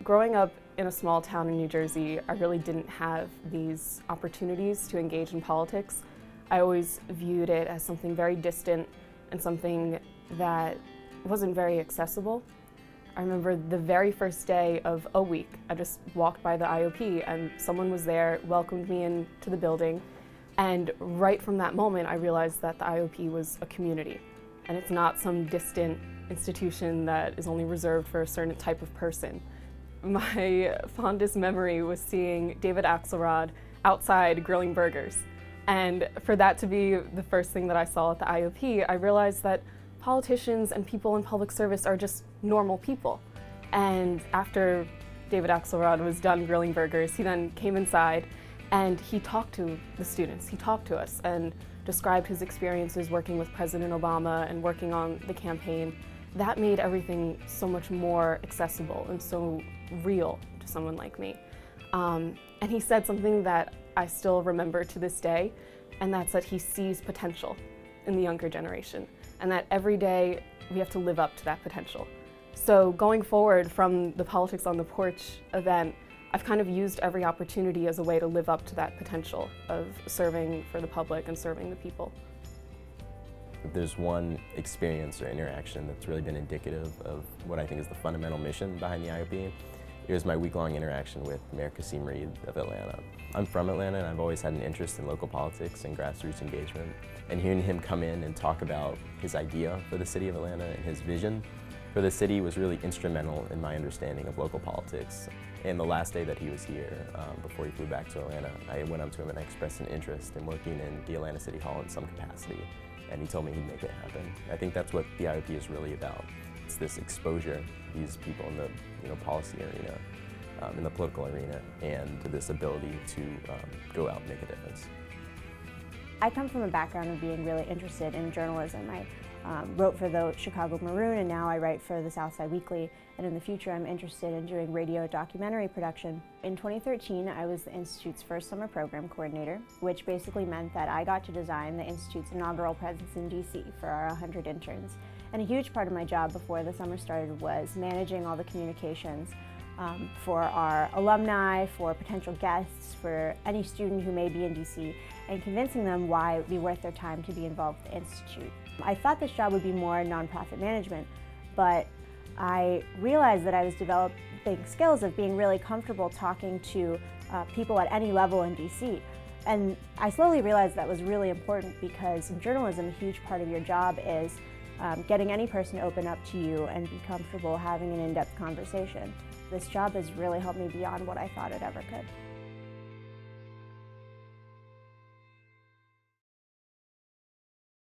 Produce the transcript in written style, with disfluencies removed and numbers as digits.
Growing up in a small town in New Jersey, I really didn't have these opportunities to engage in politics. I always viewed it as something very distant and something that wasn't very accessible. I remember the very first day of a week, I just walked by the IOP and someone was there, welcomed me into the building, and right from that moment I realized that the IOP was a community and it's not some distant institution that is only reserved for a certain type of person. My fondest memory was seeing David Axelrod outside grilling burgers. And for that to be the first thing that I saw at the IOP, I realized that politicians and people in public service are just normal people. And after David Axelrod was done grilling burgers, he then came inside and he talked to the students, he talked to us and described his experiences working with President Obama and working on the campaign. That made everything so much more accessible and so real to someone like me. And he said something that I still remember to this day, and that's that he sees potential in the younger generation, and that every day we have to live up to that potential. So going forward from the Politics on the Porch event, I've kind of used every opportunity as a way to live up to that potential of serving for the public and serving the people. If there's one experience or interaction that's really been indicative of what I think is the fundamental mission behind the IOP, it was my week-long interaction with Mayor Reed of Atlanta. I'm from Atlanta and I've always had an interest in local politics and grassroots engagement. And hearing him come in and talk about his idea for the city of Atlanta and his vision for the city was really instrumental in my understanding of local politics. And the last day that he was here, before he flew back to Atlanta, I went up to him and I expressed an interest in working in the Atlanta City Hall in some capacity. And he told me he'd make it happen. I think that's what the IOP is really about. It's this exposure, these people in the policy arena, in the political arena, and this ability to go out and make a difference. I come from a background of being really interested in journalism. I wrote for the Chicago Maroon and now I write for the Southside Weekly, and in the future I'm interested in doing radio documentary production. In 2013 I was the Institute's first summer program coordinator, which basically meant that I got to design the Institute's inaugural presence in DC for our 100 interns. And a huge part of my job before the summer started was managing all the communications for our alumni, for potential guests, for any student who may be in DC, and convincing them why it would be worth their time to be involved with the Institute. I thought this job would be more nonprofit management, but I realized that I was developing skills of being really comfortable talking to people at any level in DC. And I slowly realized that was really important because in journalism, a huge part of your job is getting any person to open up to you and be comfortable having an in-depth conversation. This job has really helped me beyond what I thought it ever could.